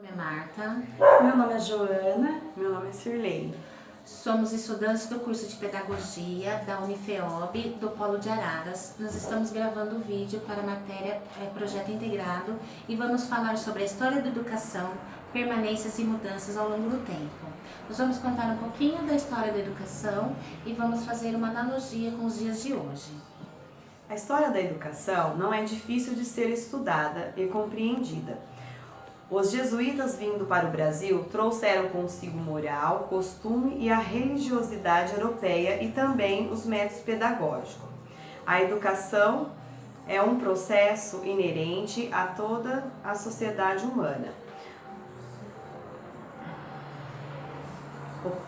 Meu nome é Marta. Meu nome é Joana. Meu nome é Sirlei. Somos estudantes do curso de Pedagogia da Unifeob, do Polo de Araras. Nós estamos gravando o vídeo para a matéria Projeto Integrado e vamos falar sobre a história da educação, permanências e mudanças ao longo do tempo. Nós vamos contar um pouquinho da história da educação e vamos fazer uma analogia com os dias de hoje. A história da educação não é difícil de ser estudada e compreendida. Os jesuítas vindo para o Brasil trouxeram consigo moral, costume e a religiosidade europeia e também os métodos pedagógicos. A educação é um processo inerente a toda a sociedade humana.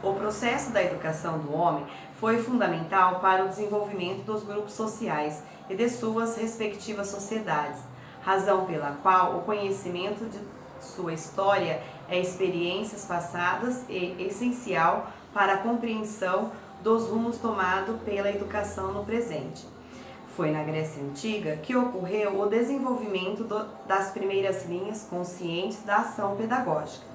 O processo da educação do homem foi fundamental para o desenvolvimento dos grupos sociais e de suas respectivas sociedades, razão pela qual o conhecimento de sua história é experiências passadas e essencial para a compreensão dos rumos tomados pela educação no presente. Foi na Grécia Antiga que ocorreu o desenvolvimento das primeiras linhas conscientes da ação pedagógica.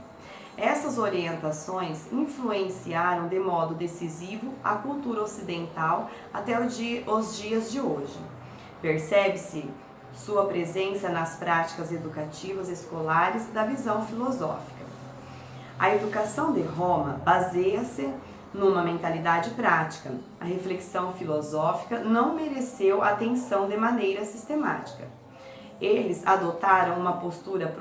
Essas orientações influenciaram de modo decisivo a cultura ocidental até os dias de hoje. Percebe-se sua presença nas práticas educativas escolares da visão filosófica. A educação de Roma baseia-se numa mentalidade prática. A reflexão filosófica não mereceu atenção de maneira sistemática. Eles adotaram uma postura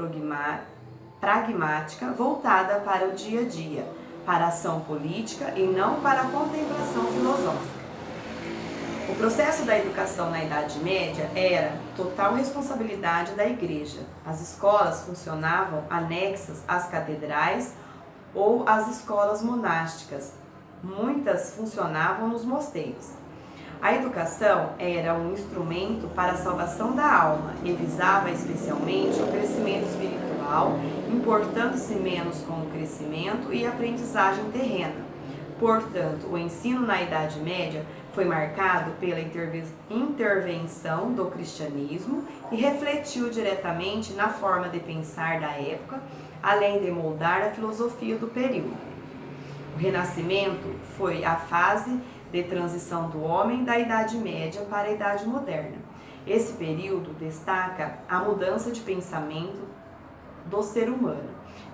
pragmática voltada para o dia a dia, para a ação política e não para a contemplação filosófica. O processo da educação na Idade Média era total responsabilidade da Igreja. As escolas funcionavam anexas às catedrais ou às escolas monásticas. Muitas funcionavam nos mosteiros. A educação era um instrumento para a salvação da alma e visava especialmente o crescimento espiritual, importando-se menos com o crescimento e aprendizagem terrena. Portanto, o ensino na Idade Média foi marcado pela intervenção do cristianismo e refletiu diretamente na forma de pensar da época, além de moldar a filosofia do período. O Renascimento foi a fase de transição do homem da Idade Média para a Idade Moderna. Esse período destaca a mudança de pensamento do ser humano,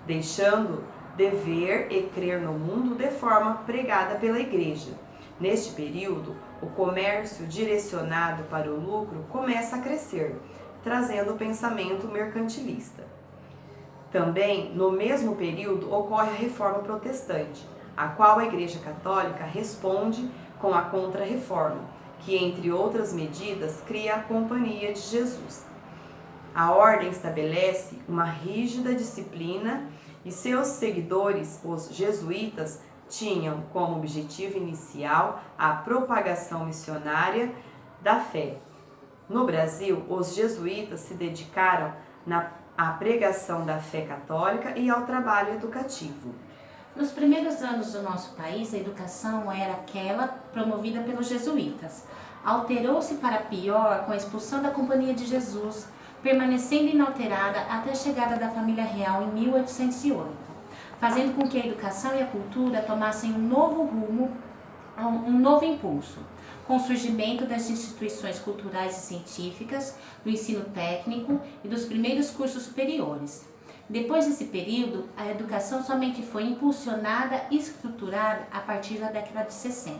deixando de ver e crer no mundo de forma pregada pela Igreja. Neste período, o comércio direcionado para o lucro começa a crescer, trazendo o pensamento mercantilista. Também, no mesmo período, ocorre a Reforma Protestante, a qual a Igreja Católica responde com a Contra-Reforma, que, entre outras medidas, cria a Companhia de Jesus. A ordem estabelece uma rígida disciplina e seus seguidores, os jesuítas, tinham como objetivo inicial a propagação missionária da fé. No Brasil, os jesuítas se dedicaram à pregação da fé católica e ao trabalho educativo. Nos primeiros anos do nosso país, a educação era aquela promovida pelos jesuítas. Alterou-se para pior com a expulsão da Companhia de Jesus, permanecendo inalterada até a chegada da família real em 1808, fazendo com que a educação e a cultura tomassem um novo rumo, um novo impulso, com o surgimento das instituições culturais e científicas, do ensino técnico e dos primeiros cursos superiores. Depois desse período, a educação somente foi impulsionada e estruturada a partir da década de 60.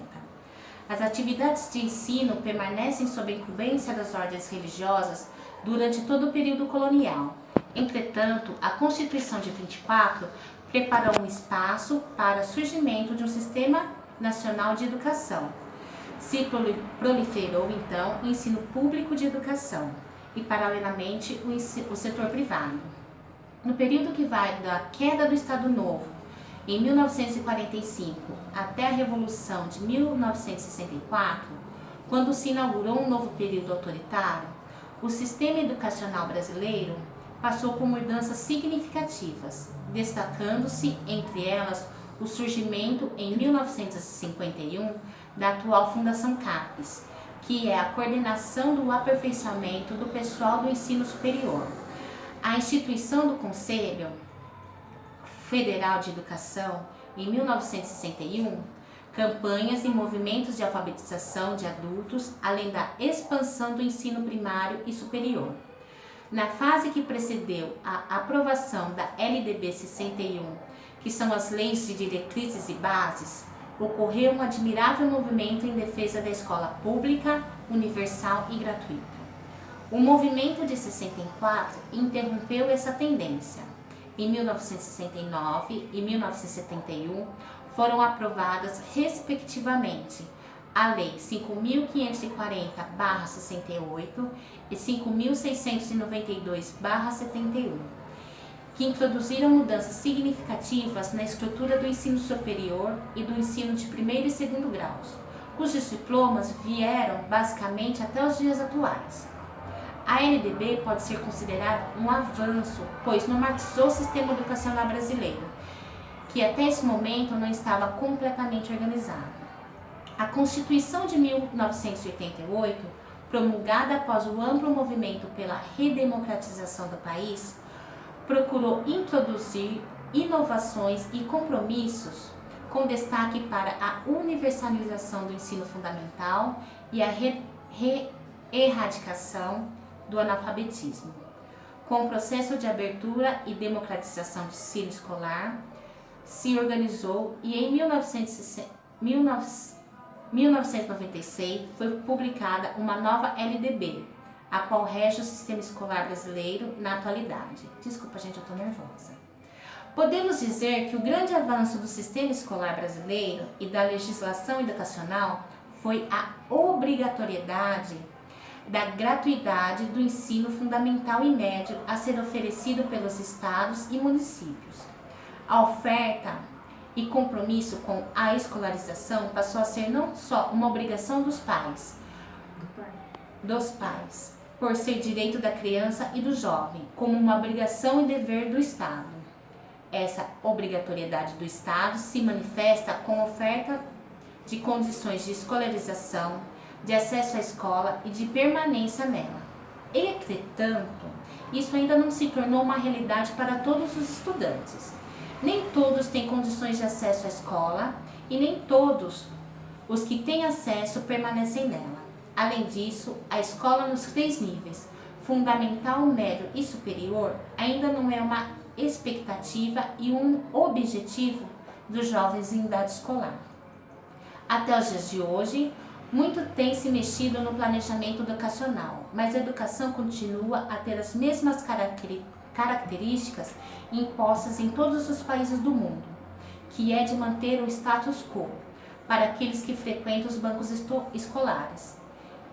As atividades de ensino permanecem sob a incumbência das ordens religiosas durante todo o período colonial. Entretanto, a Constituição de 24 preparou um espaço para o surgimento de um sistema nacional de educação. Se proliferou, então, o ensino público de educação e, paralelamente, o setor privado. No período que vai da queda do Estado Novo, em 1945, até a Revolução de 1964, quando se inaugurou um novo período autoritário, o sistema educacional brasileiro passou por mudanças significativas, destacando-se, entre elas, o surgimento, em 1951, da atual Fundação CAPES, que é a coordenação do aperfeiçoamento do pessoal do ensino superior. A instituição do Conselho Federal de Educação, em 1961, campanhas e movimentos de alfabetização de adultos, além da expansão do ensino primário e superior. Na fase que precedeu a aprovação da LDB 61, que são as Leis de Diretrizes e Bases, ocorreu um admirável movimento em defesa da escola pública, universal e gratuita. O movimento de 64 interrompeu essa tendência. Em 1969 e 1971 foram aprovadas, respectivamente, a Lei 5.540/68 e 5.692/71, que introduziram mudanças significativas na estrutura do ensino superior e do ensino de primeiro e segundo graus, cujos diplomas vieram basicamente até os dias atuais. A LDB pode ser considerada um avanço, pois normatizou o sistema educacional brasileiro, que até esse momento não estava completamente organizado. A Constituição de 1988, promulgada após o amplo movimento pela redemocratização do país, procurou introduzir inovações e compromissos com destaque para a universalização do ensino fundamental e a erradicação do analfabetismo. Com o processo de abertura e democratização do ensino escolar, se organizou e em 1996 foi publicada uma nova LDB, a qual rege o sistema escolar brasileiro na atualidade. Desculpa, gente, eu tô nervosa. Podemos dizer que o grande avanço do sistema escolar brasileiro e da legislação educacional foi a obrigatoriedade da gratuidade do ensino fundamental e médio a ser oferecido pelos estados e municípios. A oferta e compromisso com a escolarização passou a ser não só uma obrigação dos pais, por ser direito da criança e do jovem, como uma obrigação e dever do Estado. Essa obrigatoriedade do Estado se manifesta com oferta de condições de escolarização, de acesso à escola e de permanência nela. Entretanto, isso ainda não se tornou uma realidade para todos os estudantes. Nem todos têm condições de acesso à escola e nem todos os que têm acesso permanecem nela. Além disso, a escola nos 3 níveis, fundamental, médio e superior, ainda não é uma expectativa e um objetivo dos jovens em idade escolar. Até os dias de hoje, muito tem se mexido no planejamento educacional, mas a educação continua a ter as mesmas características impostas em todos os países do mundo, que é de manter o status quo para aqueles que frequentam os bancos escolares.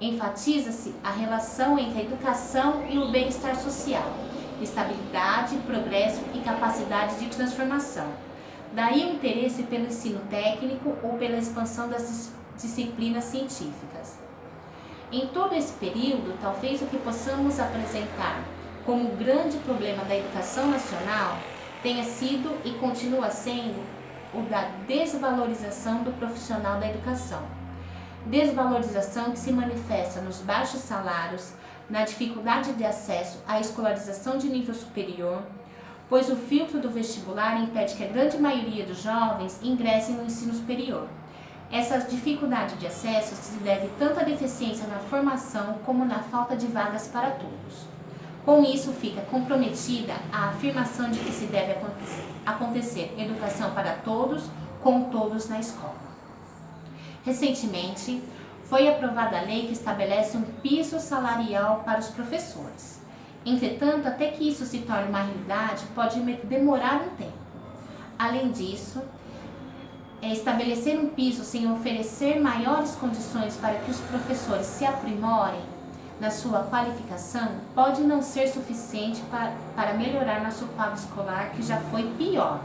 Enfatiza-se a relação entre a educação e o bem-estar social, estabilidade, progresso e capacidade de transformação. Daí o interesse pelo ensino técnico ou pela expansão das disciplinas científicas. Em todo esse período, talvez o que possamos apresentar como grande problema da educação nacional tenha sido e continua sendo o da desvalorização do profissional da educação. Desvalorização que se manifesta nos baixos salários, na dificuldade de acesso à escolarização de nível superior, pois o filtro do vestibular impede que a grande maioria dos jovens ingressem no ensino superior. Essa dificuldade de acesso se deve tanto à deficiência na formação como na falta de vagas para todos. Com isso, fica comprometida a afirmação de que se deve acontecer educação para todos, com todos na escola. Recentemente, foi aprovada a lei que estabelece um piso salarial para os professores. Entretanto, até que isso se torne uma realidade, pode demorar um tempo. Além disso, estabelecer um piso sem oferecer maiores condições para que os professores se aprimorem na sua qualificação pode não ser suficiente para melhorar nosso quadro escolar, que já foi pior.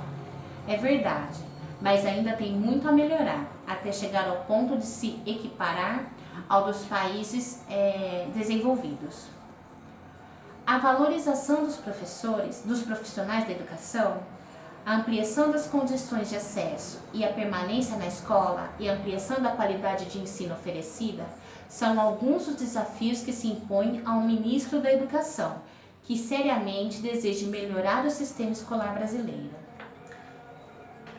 É verdade, mas ainda tem muito a melhorar, até chegar ao ponto de se equiparar ao dos países desenvolvidos. A valorização dos professores, dos profissionais da educação, a ampliação das condições de acesso e a permanência na escola e a ampliação da qualidade de ensino oferecida são alguns dos desafios que se impõem ao ministro da Educação, que seriamente deseja melhorar o sistema escolar brasileiro.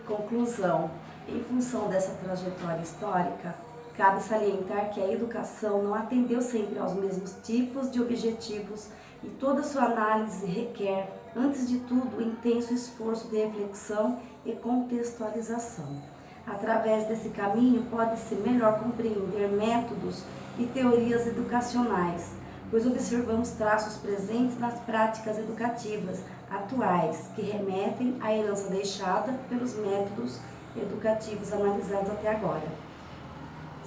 Conclusão. Em função dessa trajetória histórica, cabe salientar que a educação não atendeu sempre aos mesmos tipos de objetivos e toda sua análise requer, antes de tudo, intenso esforço de reflexão e contextualização. Através desse caminho, pode-se melhor compreender métodos e teorias educacionais, pois observamos traços presentes nas práticas educativas atuais, que remetem à herança deixada pelos métodos educativos analisados até agora.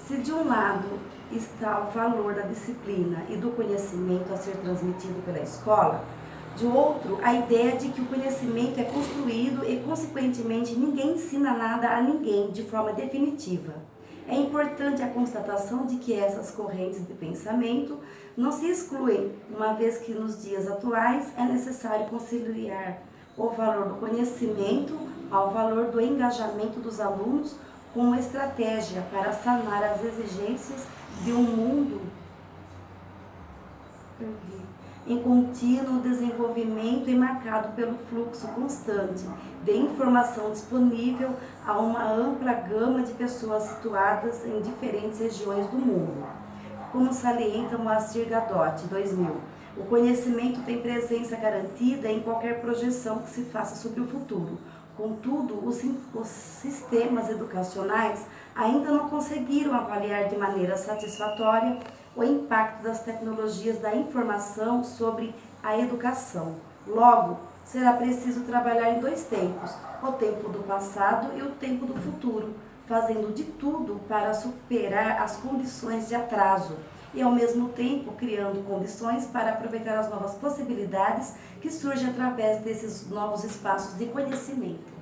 Se de um lado está o valor da disciplina e do conhecimento a ser transmitido pela escola, de outro, a ideia de que o conhecimento é construído e, consequentemente, ninguém ensina nada a ninguém de forma definitiva. É importante a constatação de que essas correntes de pensamento não se excluem, uma vez que nos dias atuais é necessário conciliar o valor do conhecimento ao valor do engajamento dos alunos com uma estratégia para sanar as exigências de um mundo em contínuo desenvolvimento e marcado pelo fluxo constante de informação disponível a uma ampla gama de pessoas situadas em diferentes regiões do mundo. Como salienta Moacir Gadotti, 2000, o conhecimento tem presença garantida em qualquer projeção que se faça sobre o futuro. Contudo, os sistemas educacionais ainda não conseguiram avaliar de maneira satisfatória o impacto das tecnologias da informação sobre a educação. Logo, será preciso trabalhar em dois tempos, o tempo do passado e o tempo do futuro, fazendo de tudo para superar as condições de atraso e, ao mesmo tempo, criando condições para aproveitar as novas possibilidades que surgem através desses novos espaços de conhecimento.